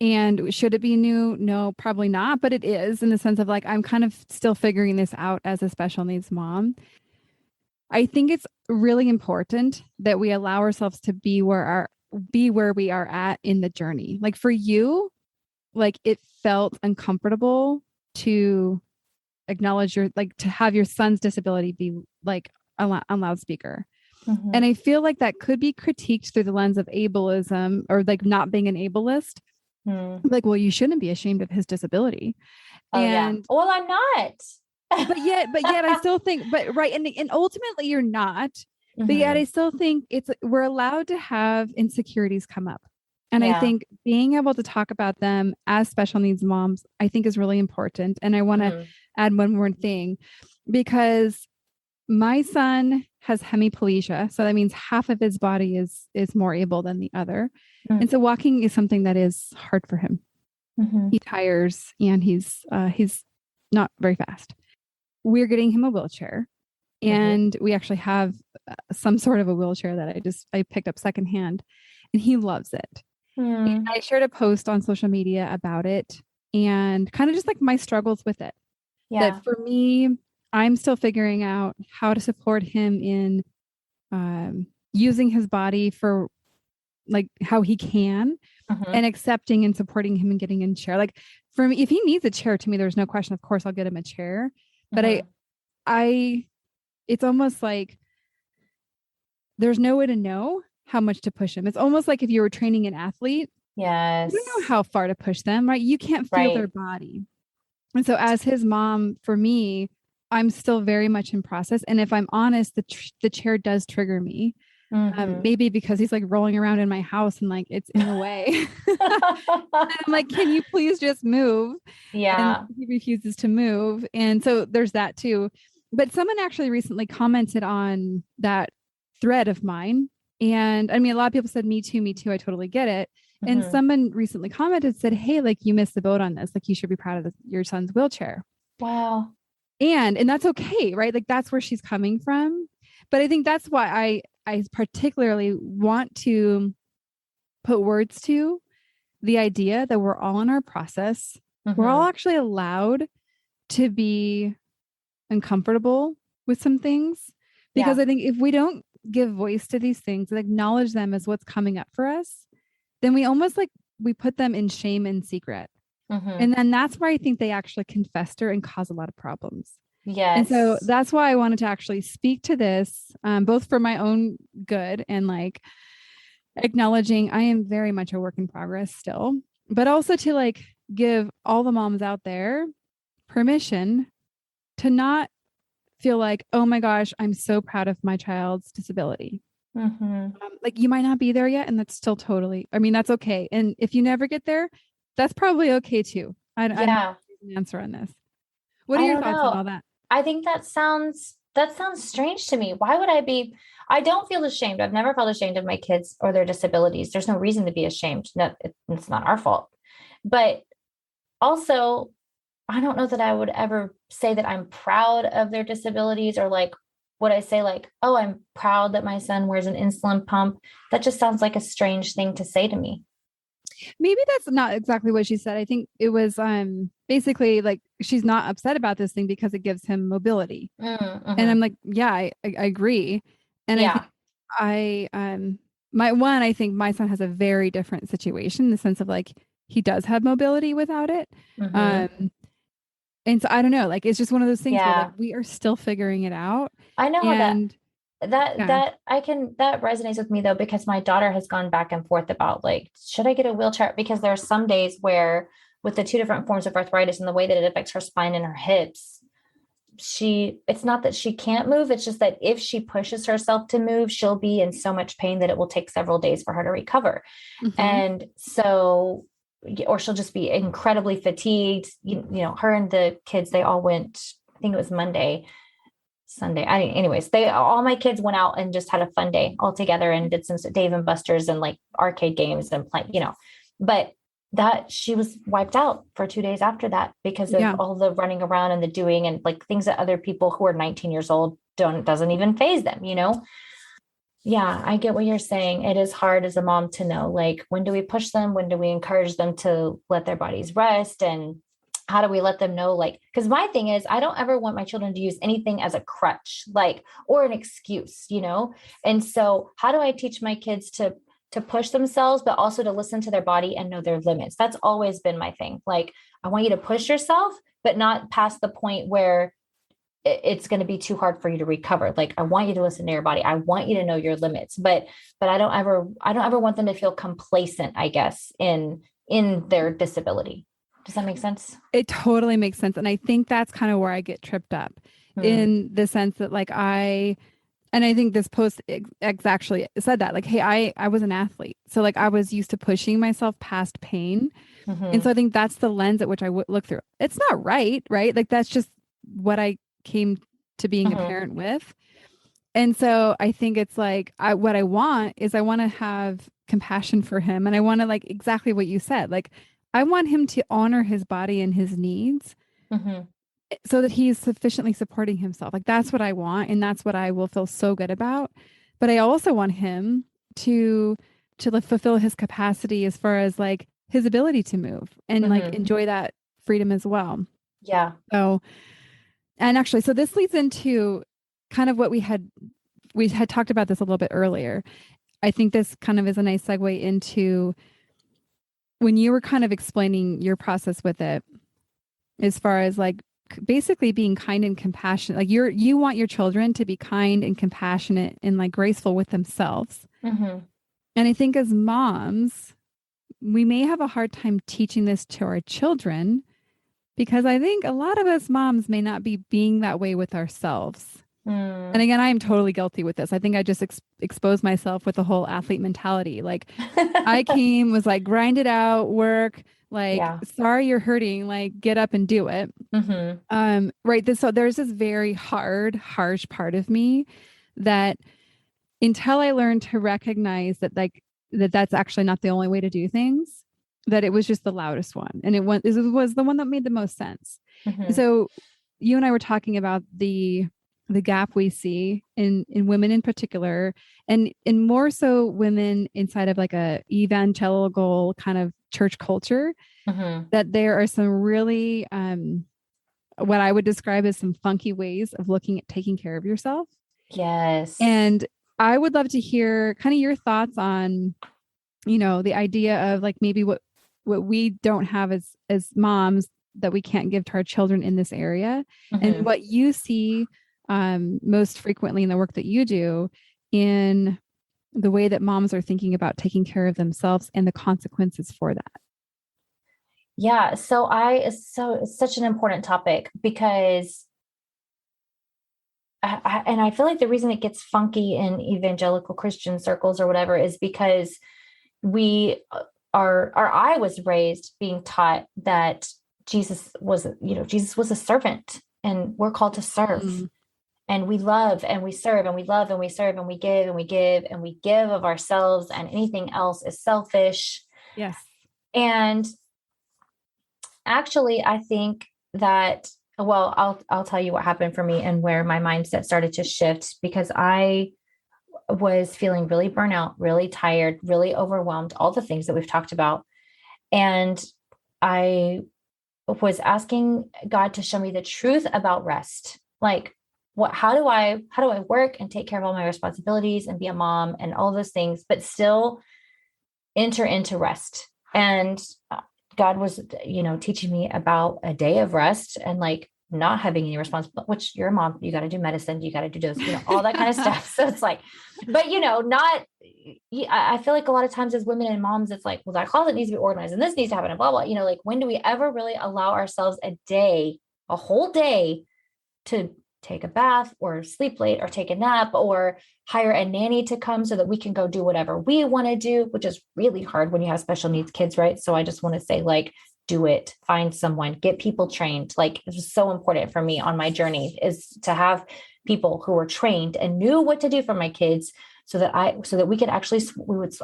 And should it be new? No, probably not. But it is, in the sense of like, I'm kind of still figuring this out as a special needs mom. I think it's really important that we allow ourselves to be where we are at in the journey. Like for you, like it felt uncomfortable to acknowledge to have your son's disability be like on loudspeaker. And I feel like that could be critiqued through the lens of ableism or like not being an ableist. Like, well, you shouldn't be ashamed of his disability. Yeah. Well, I'm not. but yet I still think, but right. And ultimately you're not, but yet I still think we're allowed to have insecurities come up. And I think being able to talk about them as special needs moms, I think is really important. And I want to add one more thing, because my son has hemiplegia. So that means half of his body is more able than the other. And so walking is something that is hard for him. He tires and he's not very fast. We're getting him a wheelchair, and we actually have some sort of a wheelchair that I picked up secondhand, and he loves it. And I shared a post on social media about it and kind of just like my struggles with it. That for me, I'm still figuring out how to support him in using his body for like how he can, and accepting and supporting him and getting in chair. Like for me, if he needs a chair, to me, there's no question. Of course, I'll get him a chair. But it's almost like there's no way to know how much to push him. It's almost like if you were training an athlete, yes, you don't know how far to push them, right? You can't feel their body. And so as his mom, for me, I'm still very much in process. And if I'm honest, the chair does trigger me. Maybe because he's like rolling around in my house and like it's in the way. And I'm like, can you please just move? Yeah. And he refuses to move. And so there's that too. But someone actually recently commented on that thread of mine. And I mean, a lot of people said, me too, I totally get it. And someone recently commented, said, hey, like you missed the boat on this. Like you should be proud of your son's wheelchair. Wow. And that's okay, right? Like that's where she's coming from. But I think that's why I particularly want to put words to the idea that we're all in our process. We're all actually allowed to be uncomfortable with some things, because I think if we don't give voice to these things and acknowledge them as what's coming up for us, then we almost like we put them in shame and secret. And then that's where I think they actually can fester and cause a lot of problems. Yes. And so that's why I wanted to actually speak to this, both for my own good and like acknowledging I am very much a work in progress still, but also to like give all the moms out there permission to not feel like, oh my gosh, I'm so proud of my child's disability. Like you might not be there yet, and that's still totally, I mean, that's okay. And if you never get there, that's probably okay too. I don't have an answer on this. What are your thoughts on all that? I think that sounds strange to me. Why would I don't feel ashamed. I've never felt ashamed of my kids or their disabilities. There's no reason to be ashamed. No, it's not our fault. But also, I don't know that I would ever say that I'm proud of their disabilities, or like, would I say like, oh, I'm proud that my son wears an insulin pump? That just sounds like a strange thing to say to me. Maybe that's not exactly what she said. I think it was basically like she's not upset about this thing because it gives him mobility. And I'm like, yeah, I agree. And I think my son has a very different situation in the sense of like he does have mobility without it. And so I don't know, like it's just one of those things where like we are still figuring it out. I know that resonates with me though, because my daughter has gone back and forth about like, should I get a wheelchair? Because there are some days where with the two different forms of arthritis and the way that it affects her spine and her hips, it's not that she can't move. It's just that if she pushes herself to move, she'll be in so much pain that it will take several days for her to recover. And so, or she'll just be incredibly fatigued. You know, her and the kids, they all went, I think it was Sunday. Anyways, all my kids went out and just had a fun day all together and did some Dave and Buster's and like arcade games and play, but that she was wiped out for 2 days after that because of all the running around and the doing and like things that other people who are 19 years old doesn't even faze them, Yeah, I get what you're saying. It is hard as a mom to know, like, when do we push them? When do we encourage them to let their bodies rest? And how do we let them know, like, because my thing is, I don't ever want my children to use anything as a crutch, like, or an excuse, And so how do I teach my kids to push themselves, but also to listen to their body and know their limits? That's always been my thing. Like, I want you to push yourself, but not past the point where it's going to be too hard for you to recover. Like, I want you to listen to your body. I want you to know your limits, but I don't ever want them to feel complacent, I guess, in their disability. Does that make sense? It totally makes sense. And I think that's kind of where I get tripped up in the sense that like I think this post actually said that, like, hey, I was an athlete. So like I was used to pushing myself past pain. And so I think that's the lens at which I would look through. It's not right? Like that's just what I came to being a parent with. And so I think it's like, what I want to have compassion for him. And I want to, like, exactly what you said. Like, I want him to honor his body and his needs so that he's sufficiently supporting himself. Like, that's what I want. And that's what I will feel so good about. But I also want him to fulfill his capacity as far as like his ability to move and like enjoy that freedom as well. Yeah. So, and actually, so this leads into kind of what we had talked about this a little bit earlier. I think this kind of is a nice segue into when you were kind of explaining your process with it, as far as like basically being kind and compassionate. Like you want your children to be kind and compassionate and like graceful with themselves. And I think as moms, we may have a hard time teaching this to our children, because I think a lot of us moms may not be being that way with ourselves. And again, I am totally guilty with this. I think I just exposed myself with the whole athlete mentality. Like I was like, grind it out, work, like, sorry, you're hurting, like, get up and do it. Right. So there's this very harsh part of me that until I learned to recognize that, like, that's actually not the only way to do things, that it was just the loudest one. And it was the one that made the most sense. So you and I were talking about the the gap we see in women in particular, and more so women inside of like a evangelical kind of church culture, that there are some really what I would describe as some funky ways of looking at taking care of yourself. Yes. And I would love to hear kind of your thoughts on, the idea of like maybe what we don't have as moms that we can't give to our children in this area, and what you see most frequently in the work that you do in the way that moms are thinking about taking care of themselves and the consequences for that. Yeah. So it's such an important topic because I feel like the reason it gets funky in evangelical Christian circles or whatever is because I was raised being taught that Jesus was a servant, and we're called to serve. And we love and we serve and we love and we serve and we give and we give and we give of ourselves, and anything else is selfish. Yes. And actually, I think that, well, I'll tell you what happened for me and where my mindset started to shift, because I was feeling really burnout, really tired, really overwhelmed, all the things that we've talked about. And I was asking God to show me the truth about rest. Like, how do I work and take care of all my responsibilities and be a mom and all those things, but still enter into rest? And God was, teaching me about a day of rest and like not having any responsibility, which you're a mom, you got to do medicine, you got to do this, all that kind of stuff. So it's like, but I feel like a lot of times as women and moms, it's like, well, that closet needs to be organized and this needs to happen and blah, blah, like, when do we ever really allow ourselves a whole day to take a bath or sleep late or take a nap or hire a nanny to come so that we can go do whatever we want to do, which is really hard when you have special needs kids, right? So I just want to say, like, do it, find someone, get people trained. Like, it was so important for me on my journey is to have people who were trained and knew what to do for my kids so that we could actually,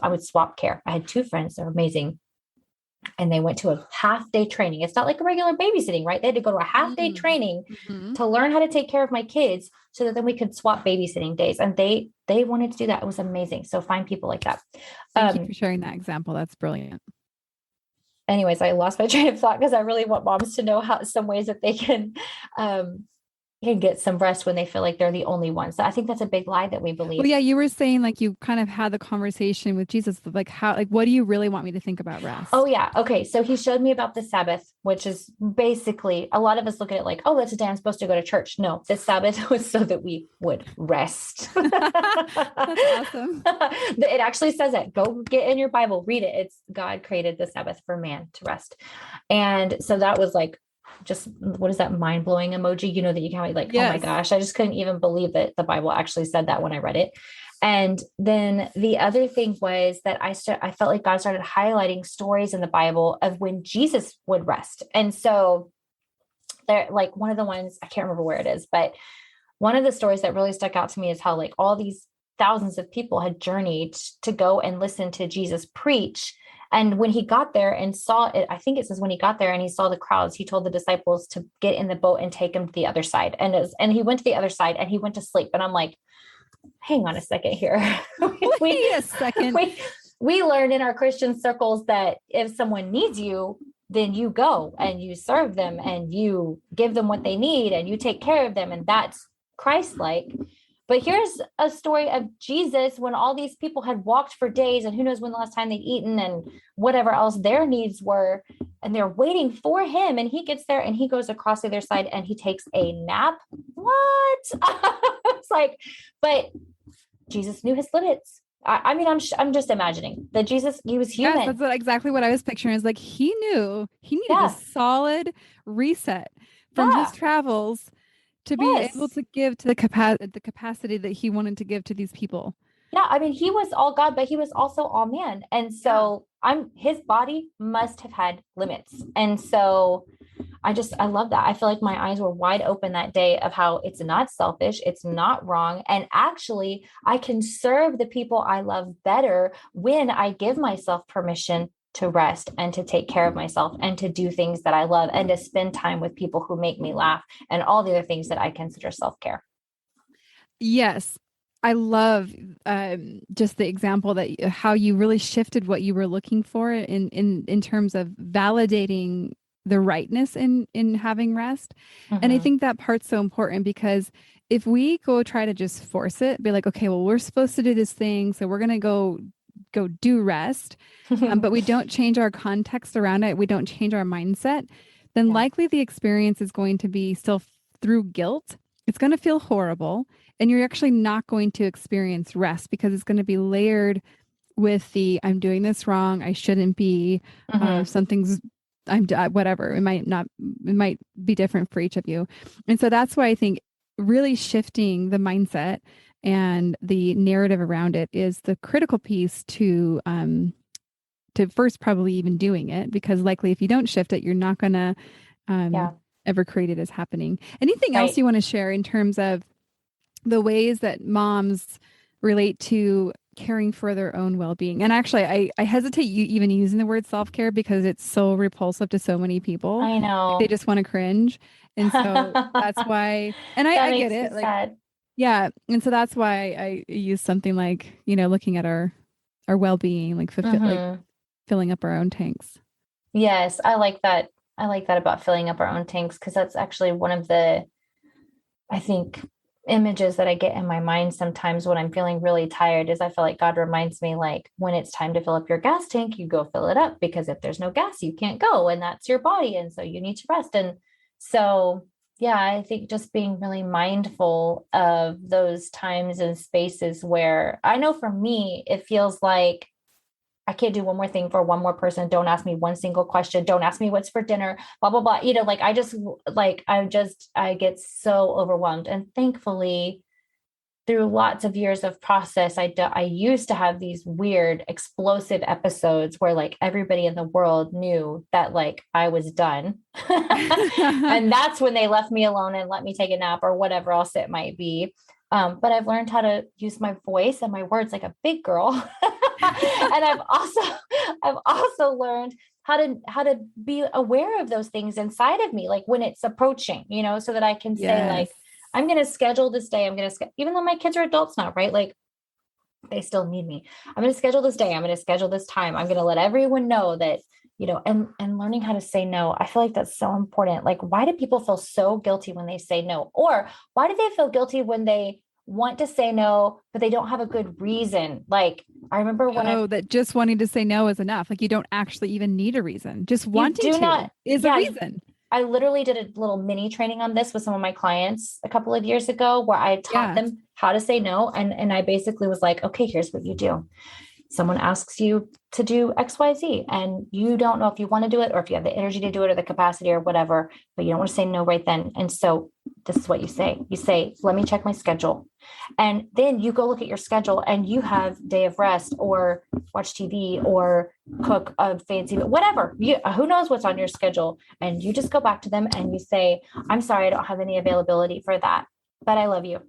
I would swap care. I had two friends that were amazing. And they went to a half-day training. It's not like a regular babysitting, right? They had to go to a half-day training to learn how to take care of my kids so that then we could swap babysitting days. And they wanted to do that. It was amazing. So find people like that. Thank you for sharing that example. That's brilliant. Anyways, I lost my train of thought because I really want moms to know some ways that they can get some rest when they feel like they're the only ones. So I think that's a big lie that we believe. Well, yeah, you were saying like you kind of had the conversation with Jesus, like what do you really want me to think about rest? Oh yeah. Okay. So he showed me about the Sabbath, which is basically, a lot of us look at it like, oh, that's a day I'm supposed to go to church. No, the Sabbath was so that we would rest. That's awesome. It actually says that. Go get in your Bible, read it. It's God created the Sabbath for man to rest. And so that was like, just what is that mind-blowing emoji, that you can like, yes. Oh my gosh, I just couldn't even believe that the Bible actually said that when I read it. And then the other thing was that I felt like God started highlighting stories in the Bible of when Jesus would rest. And so there, like one of the ones, I can't remember where it is, but one of the stories that really stuck out to me is how like all these thousands of people had journeyed to go and listen to Jesus preach. And when he got there and saw it, I think it says when he got there and he saw the crowds, he told the disciples to get in the boat and take him to the other side. And he went to the other side and he went to sleep. And I'm like, hang on a second here. Wait a second. We learned in our Christian circles that if someone needs you, then you go and you serve them and you give them what they need and you take care of them. And that's Christ-like. But here's a story of Jesus when all these people had walked for days and who knows when the last time they'd eaten and whatever else their needs were. And they're waiting for him. And he gets there and he goes across the other side and he takes a nap. What? It's like, but Jesus knew his limits. I mean, I'm just imagining that Jesus, he was human. Yes, that's exactly what I was picturing. Is like, he knew he needed a solid reset from his travels to be able to give to the capacity that he wanted to give to these people. Yeah. I mean, he was all God, but he was also all man. And so his body must have had limits. And so I love that. I feel like my eyes were wide open that day of how it's not selfish. It's not wrong. And actually I can serve the people I love better when I give myself permission to rest and to take care of myself and to do things that I love and to spend time with people who make me laugh and all the other things that I consider self-care. Yes. I love just the example that how you really shifted what you were looking for in terms of validating the rightness in having rest. And I Mm-hmm. think that part's so important because if we go try to just force it, be like, okay, well, we're supposed to do this thing, so we're gonna go do rest, but we don't change our context around it, we don't change our mindset, then Yeah. likely the experience is going to be still through guilt. It's going to feel horrible, and you're actually not going to experience rest because it's going to be layered with the I'm doing this wrong, I shouldn't be, Mm-hmm. something's whatever. It might be different for each of you. And so that's why I think really shifting the mindset and the narrative around it is the critical piece to first probably even doing it, because likely if you don't shift it, you're not going to Yeah. ever create it as happening. Anything else Right. you want to share in terms of the ways that moms relate to caring for their own well-being? And actually, I hesitate you even using the word self-care because it's so repulsive to so many people. I Like, they know. just want to cringe. And so that's why, and That I get makes me it. Like, sad. yeah. And so that's why I use something like, looking at our well-being, like like Mm-hmm. filling up our own tanks. Yes, I like that. I like that about filling up our own tanks because that's actually one of the, I think, images that I get in my mind sometimes when I'm feeling really tired is I feel like God reminds me like when it's time to fill up your gas tank, you go fill it up because if there's no gas, you can't go and that's your body. And so you need to rest. And so, yeah, I think just being really mindful of those times and spaces where I know for me, it feels like I can't do one more thing for one more person. Don't ask me one single question. Don't ask me what's for dinner, blah, blah, blah. Like I get so overwhelmed. And thankfully, through lots of years of process, I used to have these weird explosive episodes where like everybody in the world knew that like I was done. And that's when they left me alone and let me take a nap or whatever else it might be. But I've learned how to use my voice and my words like a big girl. And I've also learned how to be aware of those things inside of me, like when it's approaching, so that I can say Yes. like, I'm going to schedule this day. Even though my kids are adults now, right? Like they still need me. I'm going to schedule this day. I'm going to schedule this time. I'm going to let everyone know that, and learning how to say no. I feel like that's so important. Like, why do people feel so guilty when they say no? Or why do they feel guilty when they want to say no, but they don't have a good reason? Like, I remember when Oh, that just wanting to say no is enough. Like, you don't actually even need a reason. Just you wanting do to not, is a yeah, reason. I literally did a little mini training on this with some of my clients a couple of years ago where I taught Yeah. them how to say no. And I basically was like, okay, here's what you do. Someone asks you to do XYZ and you don't know if you want to do it or if you have the energy to do it or the capacity or whatever, but you don't want to say no right then. And so this is what you say. You say, let me check my schedule. And then you go look at your schedule and you have day of rest or watch TV or cook a fancy, whatever. Who knows what's on your schedule. And you just go back to them and you say, I'm sorry, I don't have any availability for that, but I love you.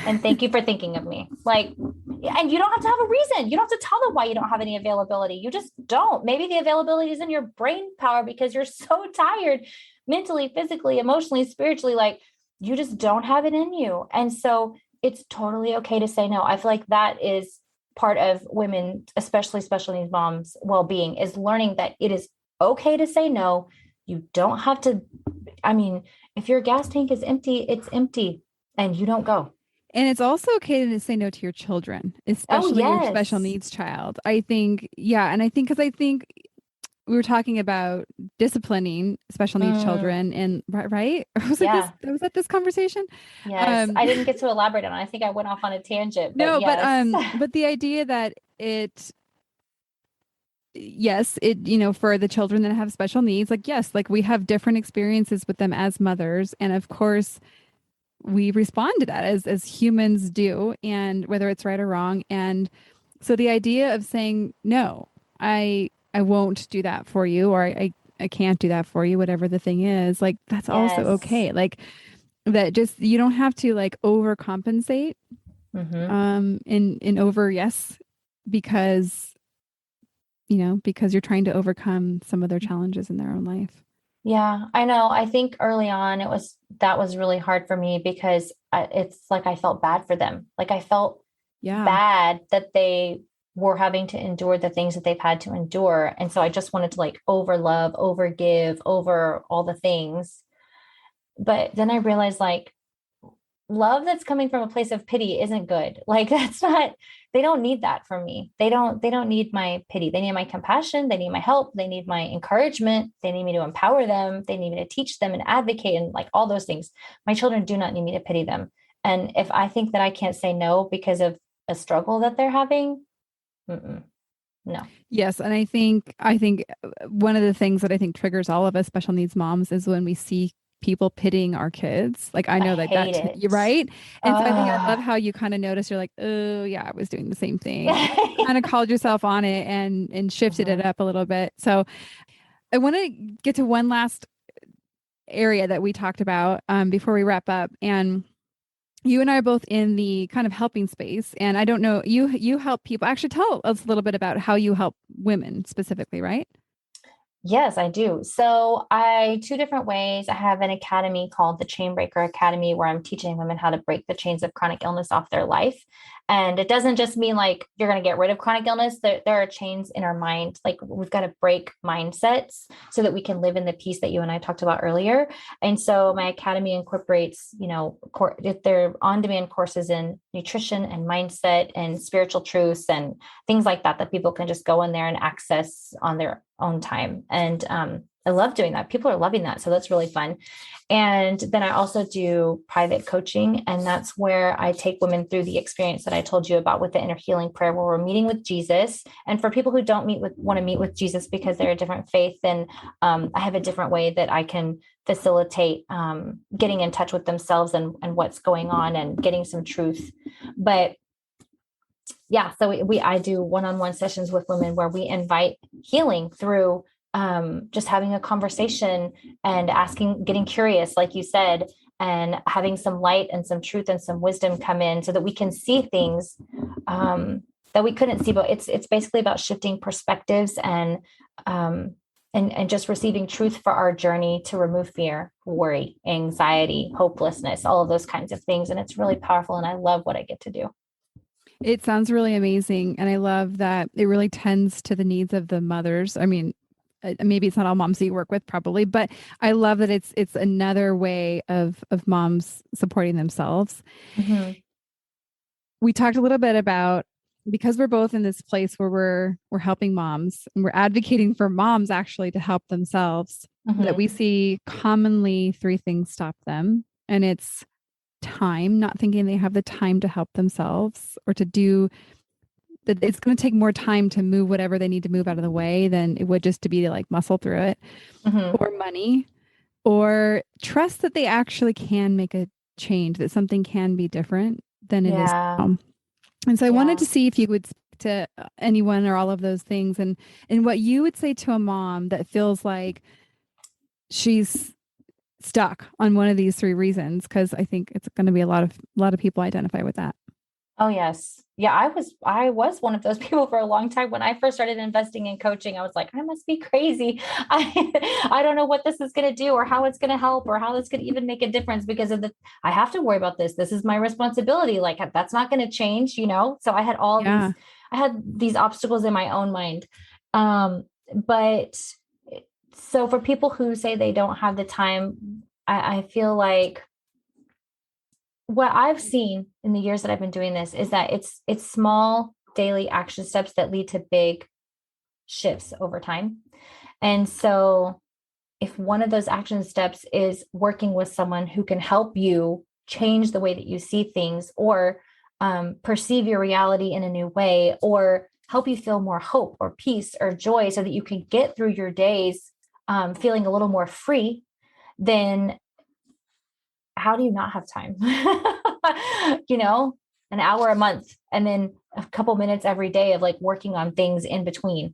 And thank you for thinking of me. Like, and you don't have to have a reason. You don't have to tell them why you don't have any availability. You just don't. Maybe the availability is in your brain power because you're so tired mentally, physically, emotionally, spiritually. Like, you just don't have it in you. And so it's totally okay to say no. I feel like that is part of women, especially special needs moms' well-being, is learning that it is okay to say no. You don't have to. I mean, if your gas tank is empty, it's empty and you don't go. And it's also okay to say no to your children, Oh, especially your special yes. needs child. I think, yeah. And because I think we were talking about disciplining special needs Mm, children and right? yeah. Was that this conversation? Yes. Um, I didn't get to elaborate on it. I think I went off on a tangent, but no, yes. but the idea that yes, for the children that have special needs, like, yes, like we have different experiences with them as mothers. And of course, we respond to that as humans do, and whether it's right or wrong. And so the idea of saying, no, I won't do that for you, or I can't do that for you, whatever the thing is, like, that's also Yes. okay. Like, that just, you don't have to like overcompensate, Mm-hmm. in over yes, because because you're trying to overcome some of their challenges in their own life. Yeah, I know. I think early on that was really hard for me because it's like I felt bad for them. Like I felt Yeah. bad that they were having to endure the things that they've had to endure. And so I just wanted to like over love, over give, over all the things. But then I realized like love that's coming from a place of pity isn't good. Like that's not, they don't need that from me. They don't need my pity. They need my compassion. They need my help. They need my encouragement. They need me to empower them. They need me to teach them and advocate and like all those things. My children do not need me to pity them. And if I think that I can't say no because of a struggle that they're having, no. Yes, and I think one of the things that I think triggers all of us special needs moms is when we see people pitying our kids. Like I I know hate you're it. right. And so I think I love Uh, how you kind of notice you're like, oh yeah, I was doing the same thing. And you kind of called yourself on it and shifted it mhm. up a little bit. So I want to get to one last area that we talked about before we wrap up. And you and I are both in the kind of helping space. And I don't know, you help people. Actually, tell us a little bit about how you help women specifically, right? Yes, I do. So two different ways. I have an academy called the Chainbreaker Academy where I'm teaching women how to break the chains of chronic illness off their life. And it doesn't just mean like you're going to get rid of chronic illness. There are chains in our mind. Like we've got to break mindsets so that we can live in the peace that you and I talked about earlier. And so my academy incorporates, they're on-demand courses in nutrition and mindset and spiritual truths and things like that, that people can just go in there and access on their own time. And I love doing that. People are loving that. So that's really fun. And then I also do private coaching. And that's where I take women through the experience that I told you about with the inner healing prayer, where we're meeting with Jesus. And for people who don't want to meet with Jesus because they're a different faith, then I have a different way that I can facilitate getting in touch with themselves and what's going on and getting some truth. But yeah, so I do one-on-one sessions with women where we invite healing through just having a conversation and asking, getting curious, like you said, and having some light and some truth and some wisdom come in so that we can see things that we couldn't see. But it's basically about shifting perspectives and just receiving truth for our journey to remove fear, worry, anxiety, hopelessness, all of those kinds of things. And it's really powerful. And I love what I get to do. It sounds really amazing. And I love that it really tends to the needs of the mothers. I mean, maybe it's not all moms that you work with probably, but I love that it's another way of moms supporting themselves. Mm-hmm. We talked a little bit about, because we're both in this place where we're helping moms and we're advocating for moms actually to help themselves, that Mm-hmm. we see commonly three things stop them. And it's time, not thinking they have the time to help themselves, or to do that. It's going to take more time to move whatever they need to move out of the way than it would just to be to like muscle through it, Mm-hmm. or money, or trust that they actually can make a change, that something can be different than it is Yeah. now. And so I wanted Yeah. to see if you would speak to anyone or all of those things, and what you would say to a mom that feels like she's stuck on one of these three reasons, because I think it's going to be a lot of people identify with that. Oh yes. Yeah, I was one of those people for a long time. When I first started investing in coaching, I was like, I must be crazy. I don't know what this is going to do or how it's going to help or how it's going to even make a difference because of I have to worry about this. This is my responsibility. Like that's not going to change. So Yeah. I had these obstacles in my own mind. But so for people who say they don't have the time, I feel like what I've seen in the years that I've been doing this is that it's small daily action steps that lead to big shifts over time. And so if one of those action steps is working with someone who can help you change the way that you see things, or perceive your reality in a new way, or help you feel more hope or peace or joy so that you can get through your days feeling a little more free, then how do you not have time? you know, an hour a month and then a couple minutes every day of like working on things in between.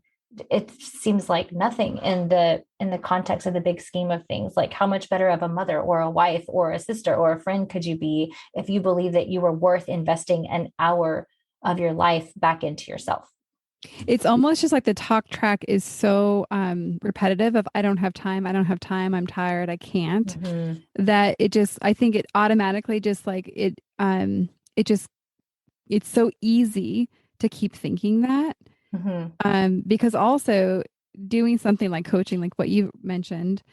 It seems like nothing in the context of the big scheme of things. Like how much better of a mother or a wife or a sister or a friend could you be if you believe that you were worth investing an hour of your life back into yourself? It's almost just like the talk track is so repetitive of I don't have time, I'm tired, I can't, Mhm. that it just I think it automatically just like it just it's so easy to keep thinking that. Mhm. Because also doing something like coaching, like what you mentioned,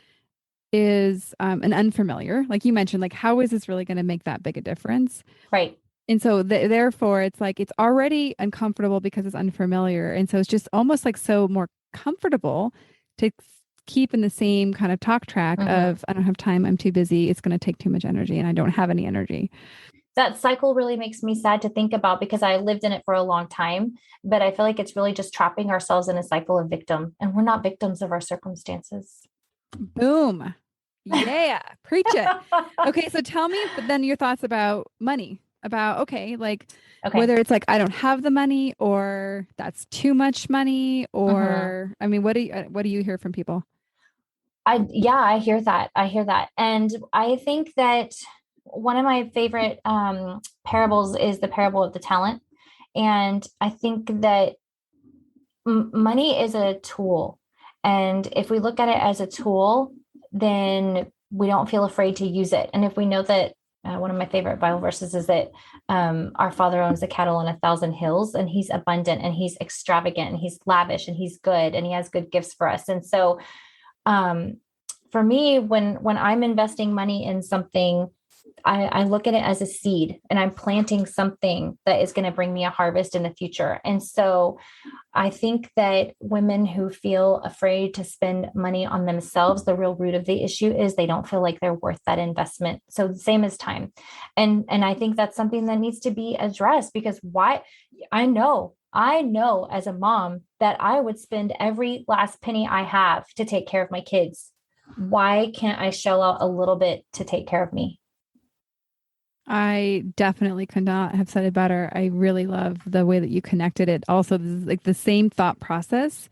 is an unfamiliar. Like you mentioned, like how is this really going to make that big a difference? Right. And so therefore, it's like it's already uncomfortable because it's unfamiliar, and so it's just almost like so more comfortable to keep in the same kind of talk track Mhm. of I don't have time, I'm too busy, it's going to take too much energy, and I don't have any energy. That cycle really makes me sad to think about because I lived in it for a long time, but I feel like it's really just trapping ourselves in a cycle of victim, and we're not victims of our circumstances. Boom. Yeah, preach it. Okay, so tell me but then your thoughts about money. About okay, like Okay. whether it's like I don't have the money or that's too much money Mhm. or I mean what do you hear from people? Yeah, I hear that. I hear that. And I think that one of my favorite parables is the parable of the talent. And I think that money is a tool. And if we look at it as a tool, then we don't feel afraid to use it. And if we know that one of my favorite Bible verses is that our Father owns the cattle on 1,000 hills, and He's abundant and He's extravagant and He's lavish and He's good and He has good gifts for us. And so, um, for me, when I'm investing money in something, I look at it as a seed, and I'm planting something that is going to bring me a harvest in the future. And so I think that women who feel afraid to spend money on themselves, the real root of the issue is they don't feel like they're worth that investment. So the same as time. And I think that's something that needs to be addressed because why I know as a mom that I would spend every last penny I have to take care of my kids. Why can't I shell out a little bit to take care of me? I definitely could not have said it better. I really love the way that you connected it. Also, this is like the same thought process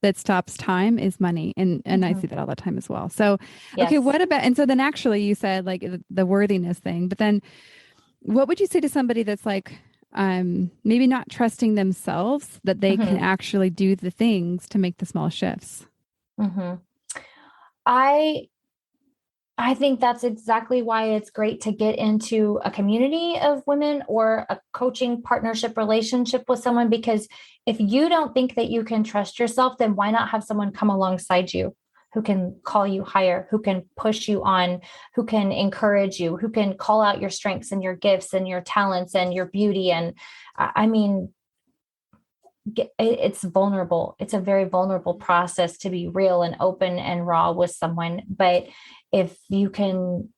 that stops time is money. And I see Mhm. that all the time as well. So, okay, Yes. what about and so then actually you said like the worthiness thing, but then what would you say to somebody that's like maybe not trusting themselves that they can Mhm. actually do the things to make the small shifts? Mhm. I I think that's exactly why it's great to get into a community of women or a coaching partnership relationship with someone, because if you don't think that you can trust yourself, then why not have someone come alongside you who can call you higher, who can push you on, who can encourage you, who can call out your strengths and your gifts and your talents and your beauty. And I mean, it's vulnerable. It's a very vulnerable process to be real and open and raw with someone. But if you can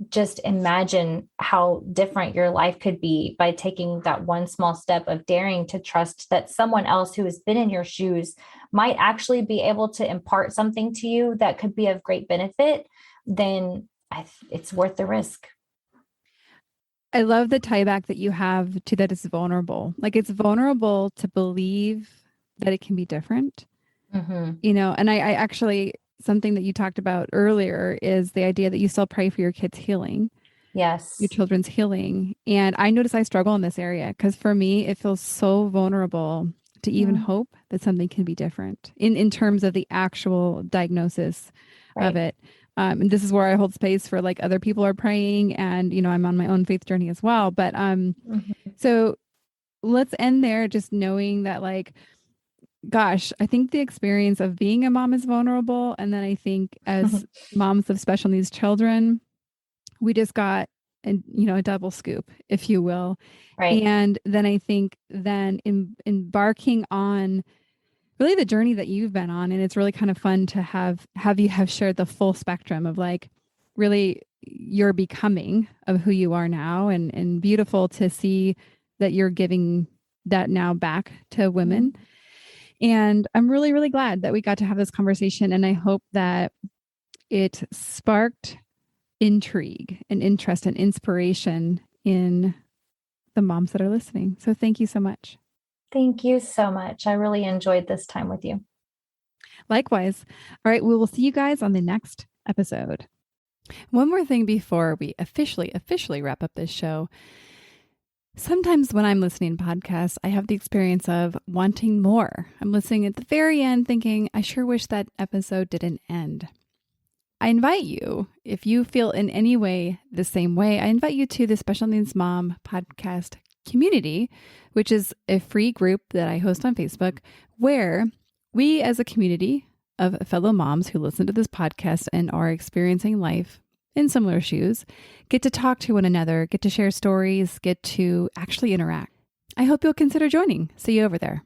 just imagine how different your life could be by taking that one small step of daring to trust that someone else who has been in your shoes might actually be able to impart something to you that could be of great benefit, then it's worth the risk. I love the tie back that you have to that it's vulnerable. Like it's vulnerable to believe that it can be different, Mm-hmm. you know, and I actually, something that you talked about earlier is the idea that you still pray for your kids' healing, your Yes. children's healing. And I notice I struggle in this area because for me, it feels so vulnerable to even Mm, hope that something can be different in terms of the actual diagnosis of right. it. And this is where I hold space for like other people are praying and, you know, I'm on my own faith journey as well. But Mm-hmm. so let's end there just knowing that like gosh, I think the experience of being a mom is vulnerable. And then I think as moms of special needs children, we just got a double scoop, if you will. Right. And then I think then embarking on really the journey that you've been on, and it's really kind of fun to have you have shared the full spectrum of like really your becoming of who you are now, and beautiful to see that you're giving that now back to women. Mhm. And I'm really, really glad that we got to have this conversation. And I hope that it sparked intrigue and interest and inspiration in the moms that are listening. So thank you so much. Thank you so much. I really enjoyed this time with you. Likewise. All right. We will see you guys on the next episode. One more thing before we officially wrap up this show. Sometimes when I'm listening to podcasts, I have the experience of wanting more. I'm listening at the very end thinking, I sure wish that episode didn't end. I invite you, if you feel in any way the same way, I invite you to the Special Needs Mom podcast community, which is a free group that I host on Facebook, where we as a community of fellow moms who listen to this podcast and are experiencing life in similar shoes, get to talk to one another, get to share stories, get to actually interact. I hope you'll consider joining. See you over there.